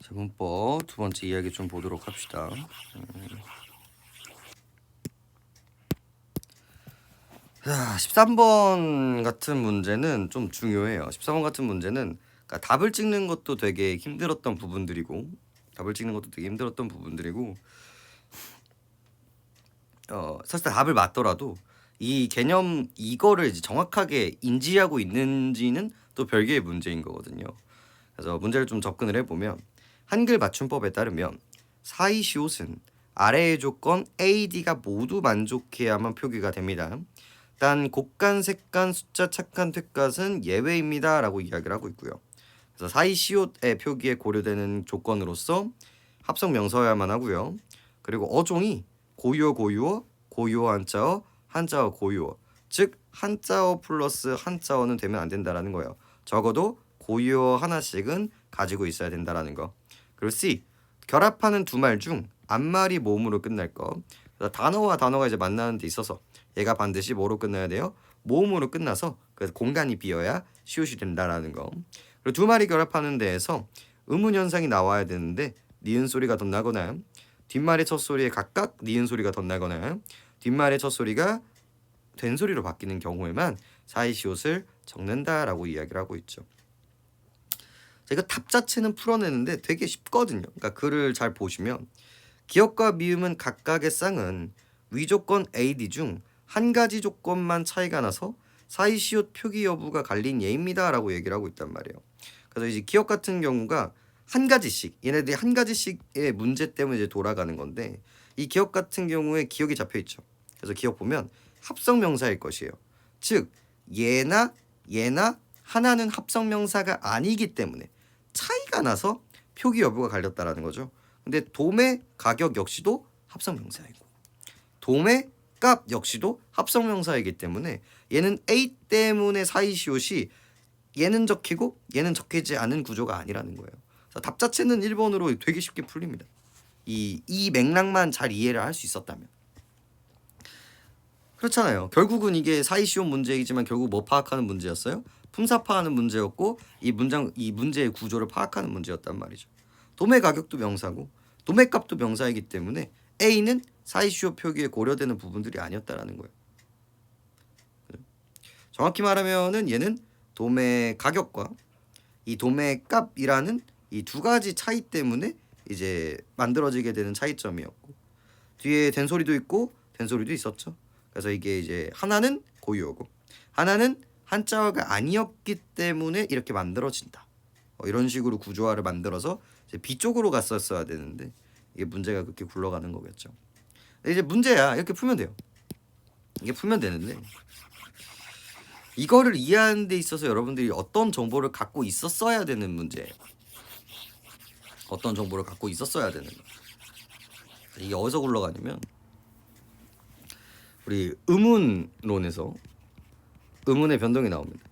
자, 문법 두 번째 이야기 좀 보도록 합시다. 자, 13번 같은 문제는 좀 중요해요. 13번 같은 문제는 그러니까 답을 찍는 것도 되게 힘들었던 부분들이고 사실 답을 맞더라도 이 개념 이거를 이제 정확하게 인지하고 있는지는 또 별개의 문제인 거거든요. 그래서 문제를 좀 접근을 해보면 한글 맞춤법에 따르면 사이시옷은 아래의 조건 A, D가 모두 만족해야만 표기가 됩니다. 단 곡간, 색간, 숫자, 착간, 퇴간은 예외입니다 라고 이야기를 하고 있고요. 그래서 사이시옷의 표기에 고려되는 조건으로서 합성 명사여야만 하고요. 그리고 어종이 고유어, 고유어, 고유어 한자어, 한자어 고유어, 즉 한자어 플러스 한자어는 되면 안 된다라는 거예요. 적어도 고유어 하나씩은 가지고 있어야 된다라는 거. 그리고 C, 결합하는 두 말 중 앞말이 모음으로 끝날 거. 그래서 단어와 단어가 이제 만나는 데 있어서 얘가 반드시 뭐로 끝나야 돼요? 모음으로 끝나서 그래서 공간이 비어야 시옷이 된다라는 거. 그리고 두 말이 결합하는 데에서 의문 현상이 나와야 되는데 니은 소리가 덧나거나 뒷말의 첫 소리에 각각 니은 소리가 덧나거나 뒷말의 첫 소리가 된 소리로 바뀌는 경우에만 사이시옷을 적는다라고 이야기를 하고 있죠. 이거 답 자체는 풀어내는데 되게 쉽거든요. 그러니까 글을 잘 보시면 기역과 미음은 각각의 쌍은 위조건 AD 중 한 가지 조건만 차이가 나서 사이시옷 표기 여부가 갈린 예입니다라고 얘기를 하고 있단 말이에요. 그래서 이제 기역 같은 경우가 한 가지씩 얘네들이 한 가지씩의 문제 때문에 이제 돌아가는 건데 이 기역 같은 경우에 기역이 잡혀 있죠. 그래서 기역 보면 합성 명사일 것이에요. 즉 얘나 하나는 합성 명사가 아니기 때문에 차이가 나서 표기 여부가 갈렸다라는 거죠. 근데 도매 가격 역시도 합성 명사이고 도매 값 역시도 합성 명사이기 때문에 얘는 A 때문에 사이시옷이 얘는 적히고 얘는 적히지 않은 구조가 아니라는 거예요. 그래서 답 자체는 1번으로 되게 쉽게 풀립니다. 이 맥락만 잘 이해를 할 수 있었다면. 그렇잖아요. 결국은 이게 사이시옷 문제이지만 결국 뭐 파악하는 문제였어요? 품사 파하는 문제였고 이 문제의 구조를 파악하는 문제였단 말이죠. 도매 가격도 명사고 도매 값도 명사이기 때문에 A는 사이시옷 표기에 고려되는 부분들이 아니었다라는 거예요. 정확히 말하면은 얘는 도매 가격과 이 도매 값이라는 이 두 가지 차이 때문에 이제 만들어지게 되는 차이점이었고 뒤에 된소리도 있고 된소리도 있었죠. 그래서 이게 이제 하나는 고유어고 하나는 한자어가 아니었기 때문에 이렇게 만들어진다. 이런 식으로 구조화를 만들어서 이제 B 쪽으로 갔었어야 되는데 이게 문제가 그렇게 굴러가는 거겠죠. 이제 문제야 이렇게 풀면 돼요. 이게 풀면 되는데 이거를 이해하는 데 있어서 여러분들이 어떤 정보를 갖고 있었어야 되는 문제예요. 어떤 정보를 갖고 있었어야 되는 거. 이게 어디서 굴러가냐면 우리 의문론에서 의문의 변동이 나옵니다.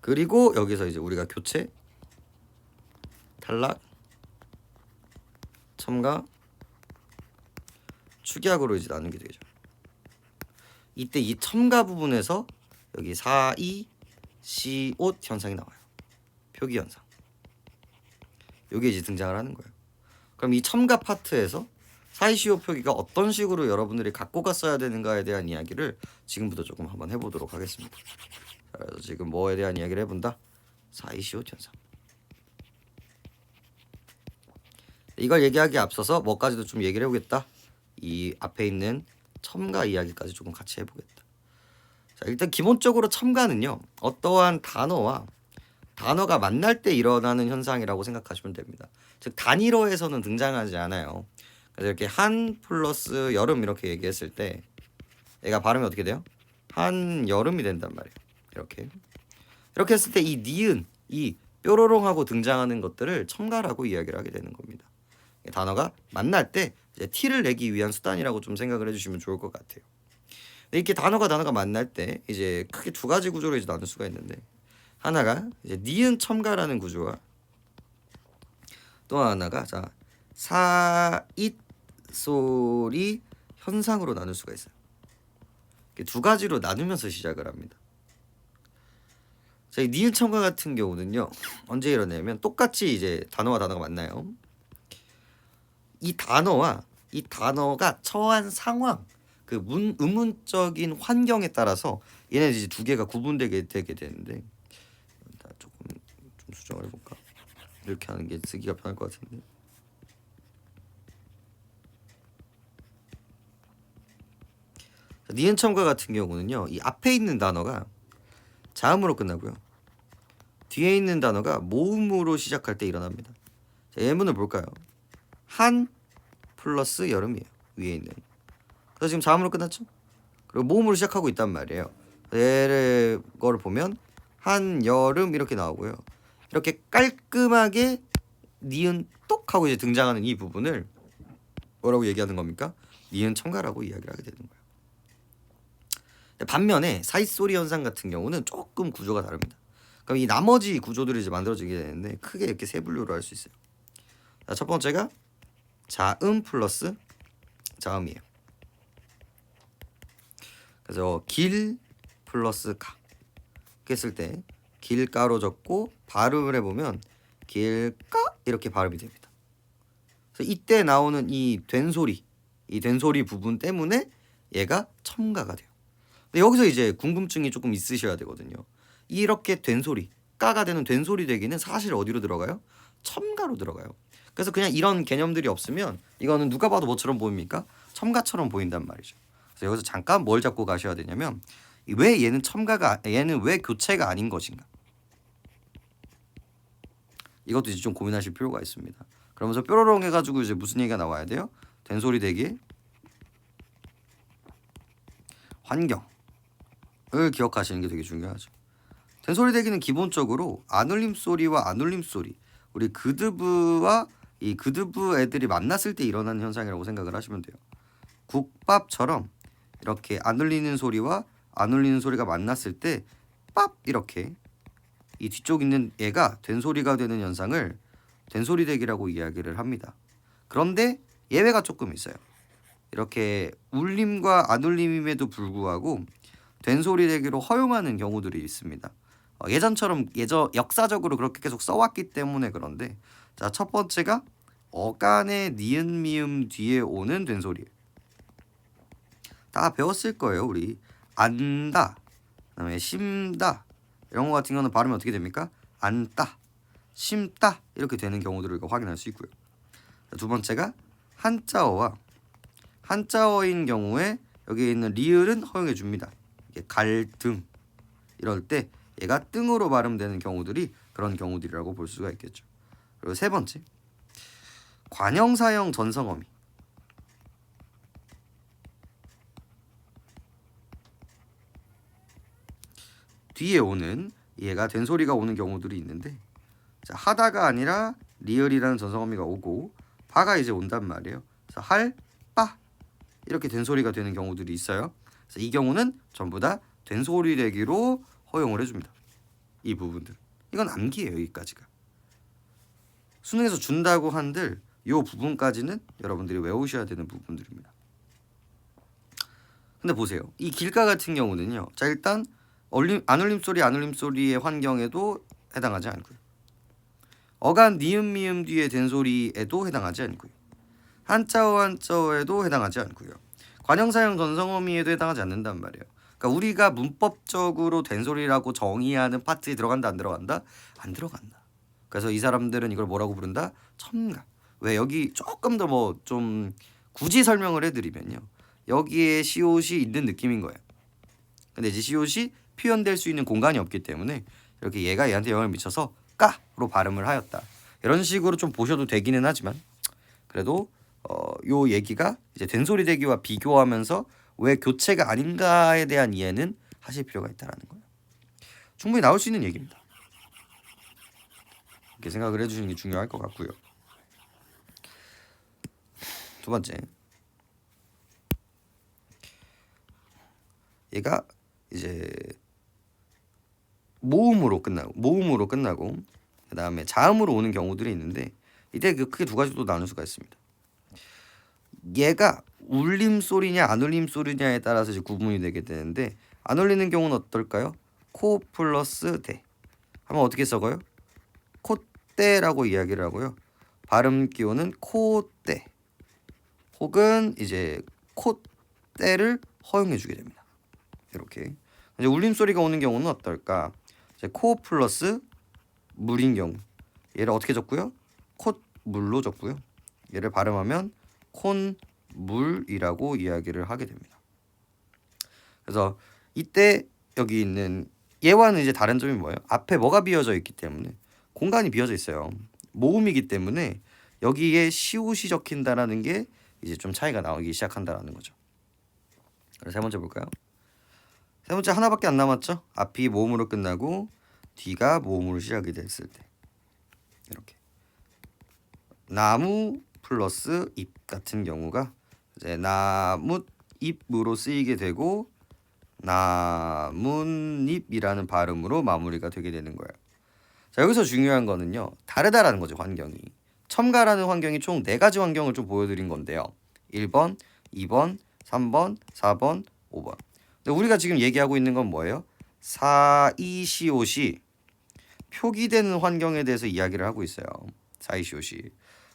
그리고 여기서 이제 우리가 교체, 탈락, 첨가, 축약으로 이제 나누게 되죠. 이때 이 첨가 부분에서 여기 사이, 시옷 현상이 나와요. 표기 현상. 이게 이제 등장을 하는 거예요. 그럼 이 첨가 파트에서 사이시옷 표기가 어떤 식으로 여러분들이 갖고 갔어야 되는가에 대한 이야기를 지금부터 조금 한번 해보도록 하겠습니다. 그래서 지금 뭐에 대한 이야기를 해본다? 사이시옷 현상. 이걸 얘기하기에 앞서서 뭐까지도 좀 얘기를 해보겠다. 이 앞에 있는 첨가 이야기까지 조금 같이 해보겠다. 자, 일단 기본적으로 첨가는요. 어떠한 단어와 단어가 만날 때 일어나는 현상이라고 생각하시면 됩니다. 즉 단일어에서는 등장하지 않아요. 그래서 이렇게 한 플러스 여름 이렇게 얘기했을 때 얘가 발음이 어떻게 돼요? 한여름이 된단 말이에요. 이렇게 했을 때 이 니은, 이 뾰로롱하고 등장하는 것들을 첨가라고 이야기를 하게 되는 겁니다. 단어가 만날 때 이제 티를 내기 위한 수단이라고 좀 생각을 해주시면 좋을 것 같아요. 이렇게 단어가 만날 때 이제 크게 두 가지 구조로 이제 나눌 수가 있는데 하나가 이제 니은 첨가라는 구조와 또 하나가 자 사잇 소리 현상으로 나눌 수가 있어요. 두 가지로 나누면서 시작을 합니다. 자, 이 니은 첨가 같은 경우는요. 언제 일어나냐면 똑같이 이제 단어와 단어가 만나요. 이 단어가 처한 상황, 그 의문적인 환경에 따라서 얘네 이제 두 개가 구분되게 되는데 조금 좀 수정을 해볼까? 이렇게 하는 게 쓰기가 편할 것 같은데. 니은 첨가 같은 경우는요. 이 앞에 있는 단어가 자음으로 끝나고요. 뒤에 있는 단어가 모음으로 시작할 때 일어납니다. 자, 예문을 볼까요? 한 플러스 여름이에요. 위에 있는. 그래서 지금 자음으로 끝났죠? 그리고 모음으로 시작하고 있단 말이에요. 얘를 거를 보면 한 여름 이렇게 나오고요. 이렇게 깔끔하게 니은 똑 하고 이제 등장하는 이 부분을 뭐라고 얘기하는 겁니까? 니은 첨가라고 이야기를 하게 되는 거예요. 반면에 사이소리 현상 같은 경우는 조금 구조가 다릅니다. 그럼 이 나머지 구조들이 이제 만들어지게 되는데 크게 이렇게 세 분류로 할 수 있어요. 자, 첫 번째가 자음 플러스 자음이에요. 그래서 길 플러스 가 이렇게 했을 때 길가로 적고 발음을 해보면 길가 이렇게 발음이 됩니다. 그래서 이때 나오는 이 된소리 부분 때문에 얘가 첨가가 돼요. 근데 여기서 이제 궁금증이 조금 있으셔야 되거든요. 이렇게 된소리 까가 되는 된소리 되기는 사실 어디로 들어가요? 첨가로 들어가요. 그래서 그냥 이런 개념들이 없으면 이거는 누가 봐도 뭐처럼 보입니까? 첨가처럼 보인단 말이죠. 그래서 여기서 잠깐 뭘 잡고 가셔야 되냐면 왜 얘는 얘는 왜 교체가 아닌 것인가? 이것도 이제 좀 고민하실 필요가 있습니다. 그러면서 뾰로롱 해가지고 이제 무슨 얘기가 나와야 돼요? 된소리 되기 환경을 기억하시는 게 되게 중요하죠. 된소리 대기는 기본적으로 안울림 소리와 안울림 소리, 우리 그드브와 이 그드브 애들이 만났을 때 일어나는 현상이라고 생각을 하시면 돼요. 국밥처럼 이렇게 안 울리는 소리와 안 울리는 소리가 만났을 때 밥 이렇게 이 뒤쪽 있는 애가 된소리가 되는 현상을 된소리 대기라고 이야기를 합니다. 그런데 예외가 조금 있어요. 이렇게 울림과 안 울림임에도 불구하고 된소리 대기로 허용하는 경우들이 있습니다. 예전처럼 역사적으로 그렇게 계속 써왔기 때문에 그런데 자, 첫 번째가 어간의 니은 미음 뒤에 오는 된소리. 다 배웠을 거예요. 우리 안다, 그다음에 심다 이런 거 같은 경우는 발음이 어떻게 됩니까? 안따, 심따 이렇게 되는 경우들을 확인할 수 있고요. 자, 두 번째가 한자어인 경우에 여기 있는 리을은 허용해 줍니다. 갈등 이럴 때 얘가 등으로 발음되는 경우들이 그런 경우들이라고 볼 수가 있겠죠. 그리고 세 번째 관형사형 전성어미. 뒤에 오는 얘가 된소리가 오는 경우들이 있는데 자, 하다가 아니라 리을이라는 전성어미가 오고 바가 이제 온단 말이에요. 그래서 할, 빠 이렇게 된소리가 되는 경우들이 있어요. 그래서 이 경우는 전부 다 된소리 되기로 허용을 해줍니다. 이 부분들 이건 암기예요. 여기까지가 수능에서 준다고 한들 이 부분까지는 여러분들이 외우셔야 되는 부분들입니다. 근데 보세요. 이 길가 같은 경우는요. 자, 일단 안 울림 소리의 환경에도 해당하지 않고요. 어간 니은 미음 뒤에 된소리에도 해당하지 않고요. 한자어에도 해당하지 않고요. 관형사형 전성어미에도 해당하지 않는단 말이에요. 그러니까 우리가 문법적으로 된소리라고 정의하는 파트에 들어간다 안 들어간다? 안 들어간다. 그래서 이 사람들은 이걸 뭐라고 부른다? 첨가. 왜 여기 조금 더 뭐 좀 굳이 설명을 해드리면요. 여기에 시옷이 있는 느낌인 거예요. 근데 이제 시옷이 표현될 수 있는 공간이 없기 때문에 이렇게 얘가 얘한테 영향을 미쳐서 까로 발음을 하였다. 이런 식으로 좀 보셔도 되기는 하지만 그래도 요 얘기가 이제 된소리 대기와 비교하면서 왜 교체가 아닌가에 대한 이해는 하실 필요가 있다라는 거예요. 충분히 나올 수 있는 얘기입니다. 이렇게 생각을 해주시는 게 중요할 것 같고요. 두 번째, 얘가 이제 모음으로 끝나고 그 다음에 자음으로 오는 경우들이 있는데 이때 크게 두 가지로 나눌 수가 있습니다. 얘가 울림 소리냐 안 울림 소리냐에 따라서 이제 구분이 되게 되는데 안 울리는 경우는 어떨까요? 코 플러스 대 하면 어떻게 적어요? 콧대라고 이야기를 하고요. 발음 기호는 코대 혹은 이제 콧대를 허용해 주게 됩니다. 이렇게. 이제 울림소리가 오는 경우는 어떨까? 이제 코 플러스 물인 경우. 얘를 어떻게 적고요? 콧물로 적고요. 얘를 발음하면 콘물이라고 이야기를 하게 됩니다. 그래서 이때 여기 있는 얘와는 이제 다른 점이 뭐예요? 앞에 뭐가 비어져 있기 때문에 공간이 비어져 있어요. 모음이기 때문에 여기에 시옷이 적힌다라는 게 이제 좀 차이가 나오기 시작한다라는 거죠. 그래서 세 번째 볼까요? 세 번째 하나밖에 안 남았죠? 앞이 모음으로 끝나고 뒤가 모음으로 시작이 됐을 때 이렇게 나무 플러스 잎 같은 경우가 이제 나뭇잎으로 쓰이게 되고 나뭇잎이라는 발음으로 마무리가 되게 되는 거예요. 자, 여기서 중요한 거는요. 다르다라는 거죠, 환경이. 첨가라는 환경이 총 4가지 환경을 좀 보여드린 건데요. 1번, 2번, 3번, 4번, 5번. 근데 우리가 지금 얘기하고 있는 건 뭐예요? 사이시옷이 표기되는 환경에 대해서 이야기를 하고 있어요. 사이시옷이.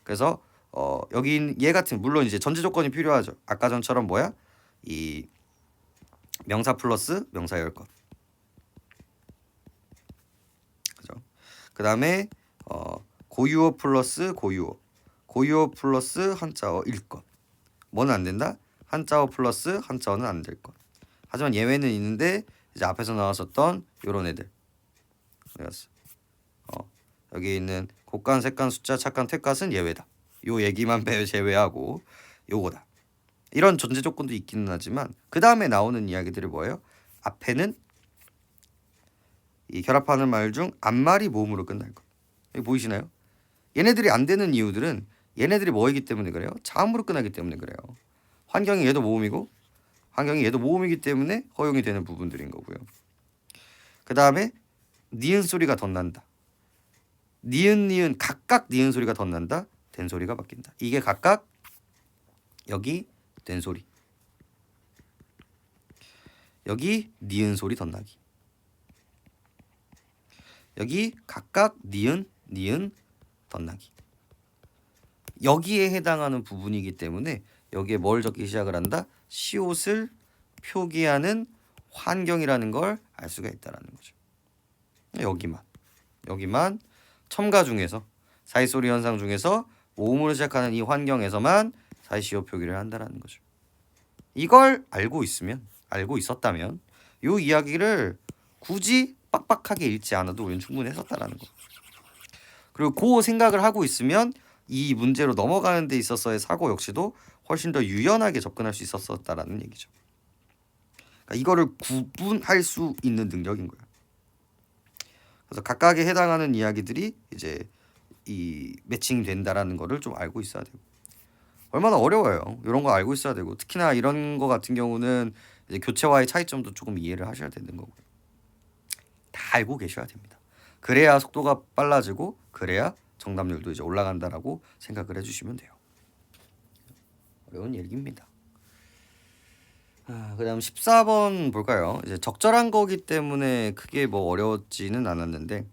그래서 여기 얘 같은 물론 이제 전제 조건이 필요하죠. 아까 전처럼 뭐야? 이 명사 플러스 명사 열것. 그죠? 그다음에 고유어 플러스 고유어. 고유어 플러스 한자어 일것. 뭐는 안 된다? 한자어 플러스 한자어는 안 될 것. 하지만 예외는 있는데 이제 앞에서 나왔었던 요런 애들. 그래서 여기 있는 곡간, 색간, 숫자, 착간, 퇴간은 예외다. 요 얘기만 제외하고 요거다. 이런 전제 조건도 있기는 하지만 그 다음에 나오는 이야기들이 뭐예요? 앞에는 이 결합하는 말 중 앞말이 모음으로 끝날 것. 여기 보이시나요? 얘네들이 안 되는 이유들은 얘네들이 뭐이기 때문에 그래요? 자음으로 끝나기 때문에 그래요. 환경이 얘도 모음이고 환경이 얘도 모음이기 때문에 허용이 되는 부분들인 거고요. 그 다음에 니은 소리가 덧난다. 니은 각각 니은 소리가 덧난다. 된 소리가 바뀐다. 이게 각각 여기 된 소리, 여기 니은 소리 덧나기, 여기 각각 니은 덧나기. 여기에 해당하는 부분이기 때문에 여기에 뭘 적기 시작을 한다? 시옷을 표기하는 환경이라는 걸 알 수가 있다라는 거죠. 여기만 첨가 중에서 사이소리 현상 중에서 모음으로 시작하는 이 환경에서만 사이시오 표기를 한다라는 거죠. 이걸 알고 있었다면 이 이야기를 굳이 빡빡하게 읽지 않아도 우리는 충분히 했었다라는 거. 그리고 그 생각을 하고 있으면 이 문제로 넘어가는 데 있어서의 사고 역시도 훨씬 더 유연하게 접근할 수 있었다라는 얘기죠. 그러니까 이거를 구분할 수 있는 능력인 거예요. 그래서 각각에 해당하는 이야기들이 이제 이 매칭이 된다라는 거를 좀 알고 있어야 되고. 얼마나 어려워요. 이런 거 알고 있어야 되고 특히나 이런 거 같은 경우는 이제 교체와의 차이점도 조금 이해를 하셔야 되는 거고요. 다 알고 계셔야 됩니다. 그래야 속도가 빨라지고 그래야 정답률도 이제 올라간다라고 생각을 해주시면 돼요. 어려운 얘기입니다. 그다음 14번 볼까요? 이제 적절한 거기 때문에 크게 뭐 어려웠지는 않았는데,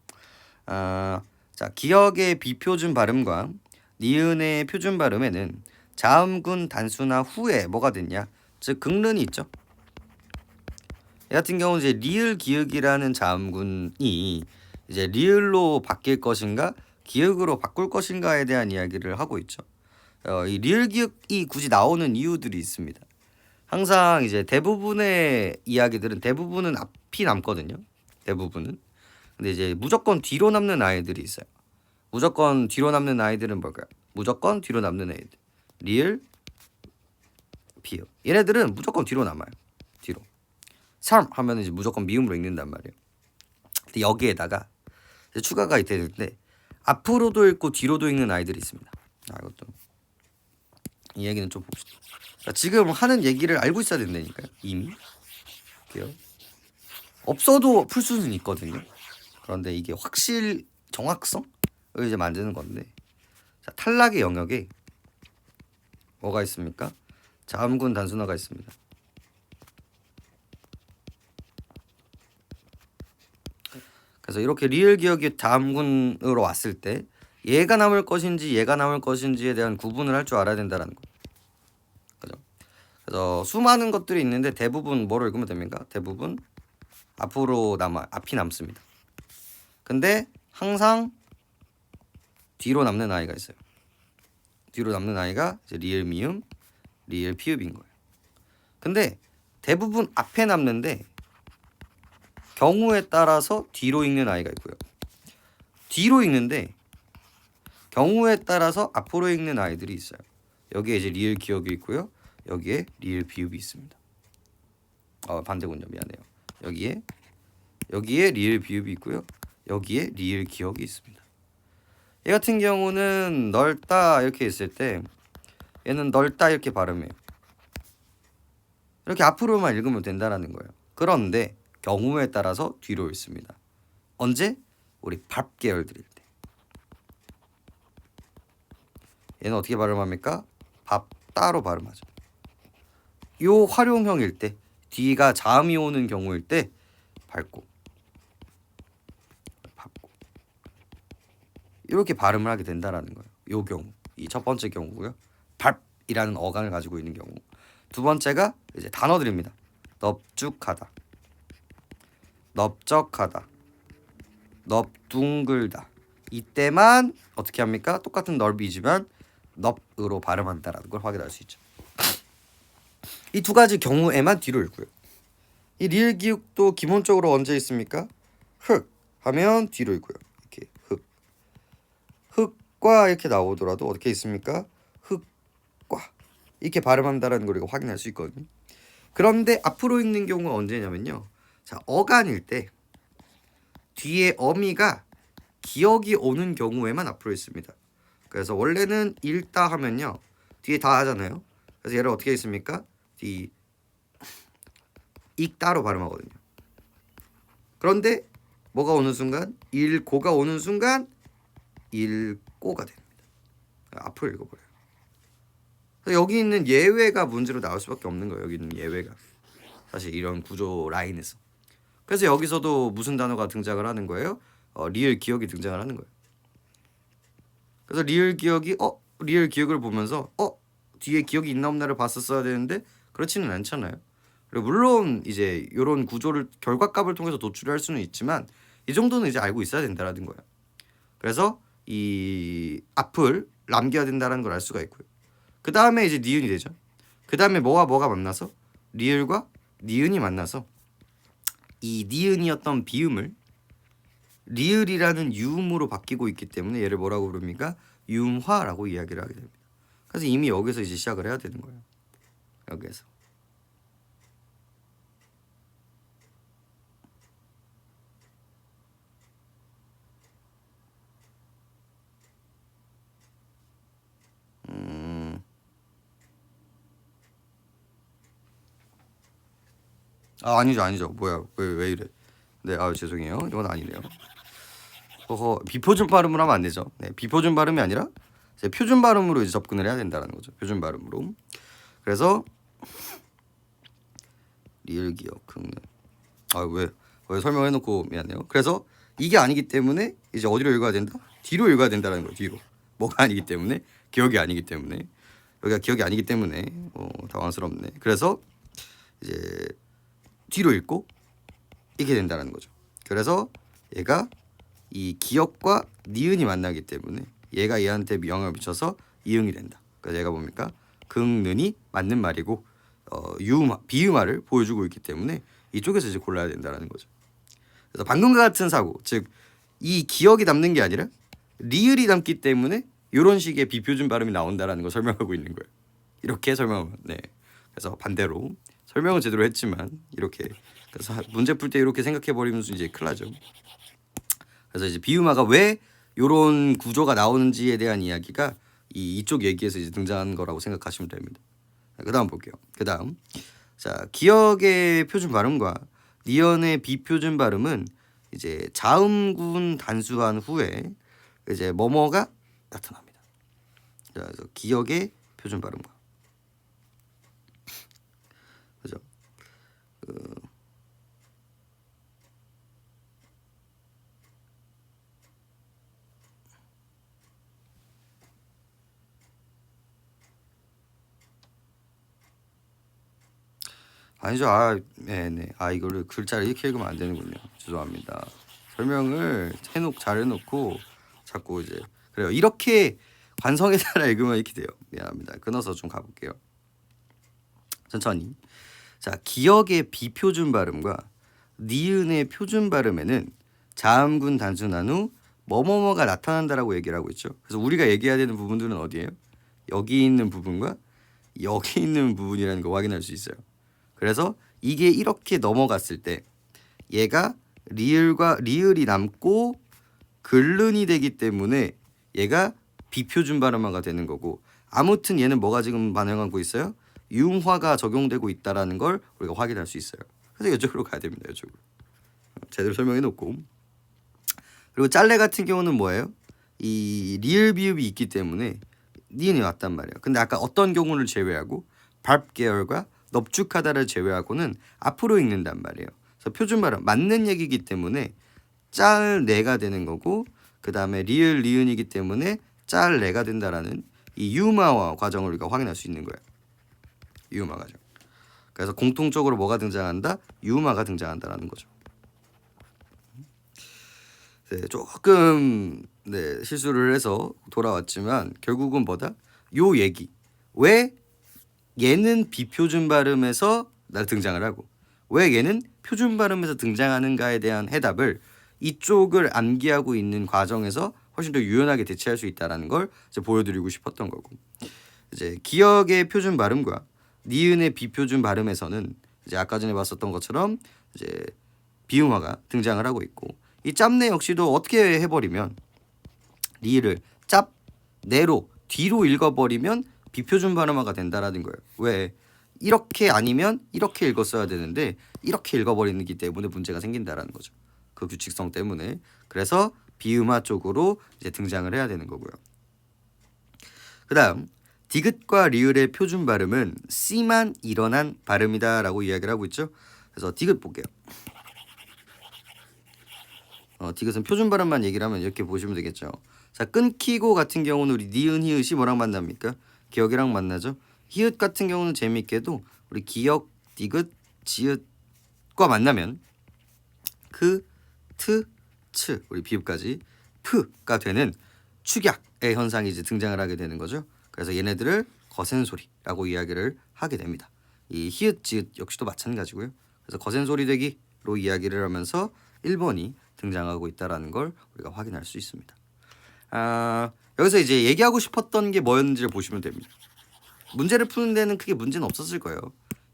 자 기역의 비표준 발음과 니은의 표준 발음에는 자음군 단수나 후에 뭐가 됐냐? 즉 극른이 있죠. 이 같은 경우는 이제 리을 기역이라는 자음군이 이제 리을로 바뀔 것인가 기역으로 바꿀 것인가에 대한 이야기를 하고 있죠. 이 리을 기역이 굳이 나오는 이유들이 있습니다. 항상 이제 대부분의 이야기들은 대부분은 앞이 남거든요. 대부분은. 근데 이제 무조건 뒤로 남는 아이들이 있어요. 무조건 뒤로 남는 아이들은 뭘까요? 무조건 뒤로 남는 애들. 리을, 비읍. 얘네들은 무조건 뒤로 남아요. 뒤로. 삶 하면 이제 무조건 미음으로 읽는단 말이에요. 근데 여기에다가 이제 추가가 되는데 앞으로도 읽고 뒤로도 읽는 아이들이 있습니다. 이것도 이 얘기는 좀 봅시다. 지금 하는 얘기를 알고 있어야 된다니까요. 이미 없어도 풀 수는 있거든요. 그런데 이게 정확성을 이제 만드는 건데, 자, 탈락의 영역에 뭐가 있습니까? 자음군 단순화가 있습니다. 그래서 이렇게 리을 기억이 다음군으로 왔을 때 얘가 남을 것인지 얘가 남을 것인지에 대한 구분을 할 줄 알아야 된다라는 거. 그죠? 그래서 수많은 것들이 있는데 대부분 뭐를 읽으면 됩니까? 대부분 앞이 남습니다. 근데 항상 뒤로 남는 아이가 있어요. 뒤로 남는 아이가 이제 리을 미음, 리을 피읍인 거예요. 근데 대부분 앞에 남는데 경우에 따라서 뒤로 읽는 아이가 있고요. 뒤로 읽는데 경우에 따라서 앞으로 읽는 아이들이 있어요. 여기에 이제 리을 기억이 있고요. 여기에 리을 비읍이 있습니다. 반대군요. 미안해요. 여기에 리을 비읍이 있고요. 여기에 리을 기억이 있습니다. 얘 같은 경우는 넓다 이렇게 있을 때 얘는 넓다 이렇게 발음해요. 이렇게 앞으로만 읽으면 된다라는 거예요. 그런데 경우에 따라서 뒤로 읽습니다. 언제? 우리 밥 계열들일 때. 얘는 어떻게 발음합니까? 밥 따로 발음하죠. 요 활용형일 때 뒤가 자음이 오는 경우일 때 밟고 이렇게 발음을 하게 된다라는 거예요. 요 경우 이 첫 번째 경우고요. 밟이라는 어간을 가지고 있는 경우. 두 번째가 이제 단어들입니다. 넙죽하다, 넓적하다, 넙둥글다. 이때만 어떻게 합니까? 똑같은 넓이지만 넙으로 발음한다라는 걸 확인할 수 있죠. 이 두 가지 경우에만 뒤로 읽고요. 이 리을 기욱도 기본적으로 언제 있습니까? 흑 하면 뒤로 읽고요. 이렇게 흑과 이렇게 나오더라도 어떻게 있습니까? 흑과 이렇게 발음한다라는 걸 확인할 수 있거든요. 그런데 앞으로 읽는 경우가 언제냐면요. 자, 어간일 때 뒤에 어미가 기억이 오는 경우에만 앞으로 있습니다. 그래서 원래는 읽다 하면요. 뒤에 다 하잖아요. 그래서 얘를 어떻게 했습니까? 읽다로 발음하거든요. 그런데 뭐가 오는 순간? 읽고가 오는 순간 읽고가 됩니다. 앞으로 읽어버려요. 여기 있는 예외가 문제로 나올 수밖에 없는 거예요. 여기 있는 예외가. 사실 이런 구조 라인에서. 그래서 여기서도 무슨 단어가 등장을 하는 거예요? 리을 기억이 등장을 하는 거예요. 그래서 리을 기억을 보면서 뒤에 기억이 있나 없나를 봤었어야 되는데 그렇지는 않잖아요. 그리고 물론 이제 이런 구조를 결과값을 통해서 도출할 수는 있지만 이 정도는 이제 알고 있어야 된다라는 거예요. 그래서 이 앞을 남겨야 된다는 걸 알 수가 있고요. 그 다음에 이제 니은이 되죠. 그 다음에 뭐가 만나서 리을과 니은이 만나서 이 니은이었던 비음을 리을이라는 유음으로 바뀌고 있기 때문에 얘를 뭐라고 부릅니까? 유음화라고 이야기를 하게 됩니다. 그래서 이미 여기서 이제 시작을 해야 되는 거예요. 여기에서. 아니죠. 뭐야? 왜 이래? 네, 죄송해요. 이건 아니네요. 비표준 발음을 하면 안 되죠. 네, 비표준 발음이 아니라 이제 표준 발음으로 이제 접근을 해야 된다는 거죠. 표준 발음으로. 그래서 리을 기억 긁는. 왜 설명해놓고 미안해요. 그래서 이게 아니기 때문에 이제 어디로 읽어야 된다? 뒤로 읽어야 된다는 거예요. 뒤로. 뭐가 아니기 때문에 기억이 아니기 때문에 여기가 기억이 아니기 때문에 당황스럽네. 그래서 이제 뒤로 읽고 이렇게 된다는 거죠. 그래서 얘가 이 기억과 니은이 만나기 때문에 얘가 얘한테 영향을 미쳐서 이응이 된다. 그래서 얘가 뭡니까? 긁는이 맞는 말이고 비음화를 보여주고 있기 때문에 이쪽에서 이제 골라야 된다는 거죠. 그래서 방금과 같은 사고, 즉 이 기억이 남는 게 아니라 리을이 남기 때문에 이런 식의 비표준 발음이 나온다라는 걸 설명하고 있는 거예요. 이렇게 설명하면 네. 그래서 반대로 설명은 제대로 했지만 이렇게 그래서 문제 풀 때 이렇게 생각해 버리면 이제 큰일 나죠. 그래서 이제 비음화가 왜 이런 구조가 나오는지에 대한 이야기가 이쪽 얘기에서 이제 등장한 거라고 생각하시면 됩니다. 그다음 볼게요. 그다음 자 기억의 표준 발음과 니언의 비표준 발음은 이제 자음군 단수한 후에 이제 뭐뭐가 나타납니다. 자, 그래서 기억의 표준 발음과 그죠? 아니죠. 네네. 이거를 글자를 이렇게 읽으면 안 되는군요. 죄송합니다. 설명을 잘 해놓고 자꾸 이제 그래요. 이렇게 관성에 따라 읽으면 이렇게 돼요. 미안합니다. 끊어서 좀 가볼게요. 천천히. 자, 기역의 비표준 발음과 니은의 표준 발음에는 자음군 단순한 후 뭐뭐뭐가 나타난다라고 얘기를 하고 있죠. 그래서 우리가 얘기해야 되는 부분들은 어디예요? 여기 있는 부분과 여기 있는 부분이라는 거 확인할 수 있어요. 그래서 이게 이렇게 넘어갔을 때 얘가 리을이 남고 글른이 되기 때문에 얘가 비표준 발음화가 되는 거고, 아무튼 얘는 뭐가 지금 반영하고 있어요? 융화가 적용되고 있다라는 걸 우리가 확인할 수 있어요. 그래서 이쪽으로 가야 됩니다. 이쪽으로 제대로 설명해 놓고. 그리고 짤레 같은 경우는 뭐예요? 이 리을 비읍이 있기 때문에 니은이 왔단 말이에요. 근데 아까 어떤 경우를 제외하고 발음 계열과 넙죽하다를 제외하고는 앞으로 읽는단 말이에요. 그래서 표준 발음 맞는 얘기이기 때문에 짤레가 되는 거고, 그 다음에 리을 리은이기 때문에 짤레가 된다라는 이 유마화 과정을 우리가 확인할 수 있는 거예요. 유마 과정. 그래서 공통적으로 뭐가 등장한다? 유마가 등장한다라는 거죠. 네, 조금 실수를 해서 돌아왔지만 결국은 뭐다? 요 얘기. 왜 얘는 비표준 발음에서 등장을 하고 왜 얘는 표준 발음에서 등장하는가에 대한 해답을 이쪽을 암기하고 있는 과정에서 훨씬 더 유연하게 대체할 수 있다는 걸 이제 보여드리고 싶었던 거고, 이제 기역의 표준 발음과 니은의 비표준 발음에서는 이제 아까 전에 봤었던 것처럼 이제 비음화가 등장을 하고 있고, 이 짭내 역시도 어떻게 해버리면 리를 짭 내로 뒤로 읽어버리면 비표준 발음화가 된다라는 거예요. 왜? 이렇게 아니면 이렇게 읽었어야 되는데 이렇게 읽어버리기 때문에 문제가 생긴다라는 거죠. 그 규칙성 때문에. 그래서 비음화 쪽으로 이제 등장을 해야 되는 거고요. 그다음 디귿과 리을의 표준 발음은 C만 일어난 발음이다라고 이야기를 하고 있죠. 그래서 디귿 볼게요. 디귿은 표준 발음만 얘기를 하면 이렇게 보시면 되겠죠. 자, 끊기고 같은 경우는 우리 니은 히읗이 뭐랑 만납니까? 기역이랑 만나죠. 히읗 같은 경우는 재미있게도 우리 기역, 디귿, 지읒과 만나면 크, 트, 츠 우리 비읍까지 프가 되는 축약의 현상이 이제 등장을 하게 되는 거죠. 그래서 얘네들을 거센 소리라고 이야기를 하게 됩니다. 이 히읗, 지읒 역시도 마찬가지고요. 그래서 거센 소리 되기로 이야기를 하면서 1번이 등장하고 있다라는 걸 우리가 확인할 수 있습니다. 여기서 이제 얘기하고 싶었던 게 뭐였는지를 보시면 됩니다. 문제를 푸는 데는 크게 문제는 없었을 거예요.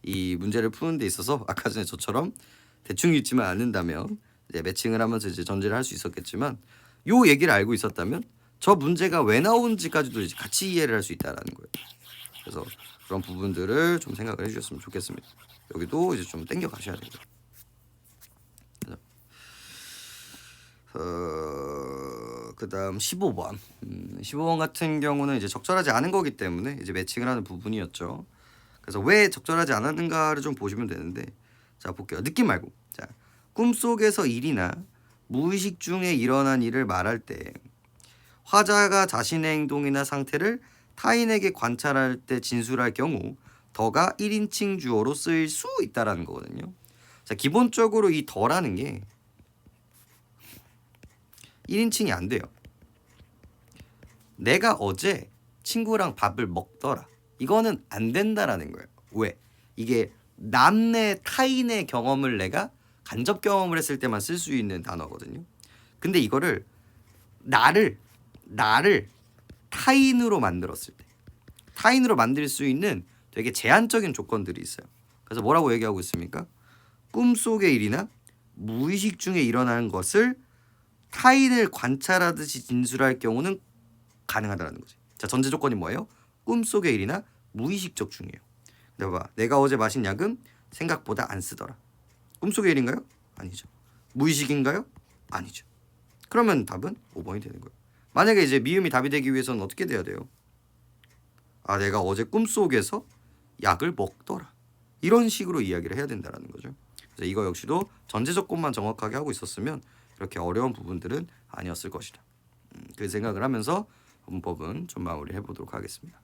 이 문제를 푸는 데 있어서 아까 전에 저처럼 대충 읽지만 않는다면 이제 매칭을 하면서 이제 전제를 할 수 있었겠지만, 요 얘기를 알고 있었다면 저 문제가 왜 나오는지까지도 이제 같이 이해를 할 수 있다라는 거예요. 그래서 그런 부분들을 좀 생각을 해주셨으면 좋겠습니다. 여기도 이제 좀 땡겨 가셔야 되고요. 그다음 15번. 15번 같은 경우는 이제 적절하지 않은 거기 때문에 이제 매칭을 하는 부분이었죠. 그래서 왜 적절하지 않았는가를 좀 보시면 되는데, 자 볼게요. 느낌 말고. 자, 꿈속에서 일이나 무의식 중에 일어난 일을 말할 때 화자가 자신의 행동이나 상태를 타인에게 관찰할 때 진술할 경우 더가 1인칭 주어로 쓰일 수 있다라는 거거든요. 자, 기본적으로 이 더라는 게 1인칭이 안 돼요. 내가 어제 친구랑 밥을 먹더라. 이거는 안 된다라는 거예요. 왜? 이게 남의 타인의 경험을 내가 간접 경험을 했을 때만 쓸 수 있는 단어거든요. 근데 이거를 나를 타인으로 만들었을 때, 타인으로 만들 수 있는 되게 제한적인 조건들이 있어요. 그래서 뭐라고 얘기하고 있습니까? 꿈속의 일이나 무의식 중에 일어나는 것을 타인을 관찰하듯이 진술할 경우는 가능하다는 거지. 자, 전제 조건이 뭐예요? 꿈속의 일이나 무의식적 중이에요. 근데 봐봐, 내가 어제 마신 약은 생각보다 안 쓰더라. 꿈속의 일인가요? 아니죠. 무의식인가요? 아니죠. 그러면 답은 5번이 되는 거예요. 만약에 이제 미음이 답이 되기 위해서는 어떻게 돼야 돼요? 내가 어제 꿈속에서 약을 먹더라. 이런 식으로 이야기를 해야 된다는 거죠. 그래서 이거 역시도 전제 조건만 정확하게 하고 있었으면 이렇게 어려운 부분들은 아니었을 것이다. 그 생각을 하면서 문법은 좀 마무리해 보도록 하겠습니다.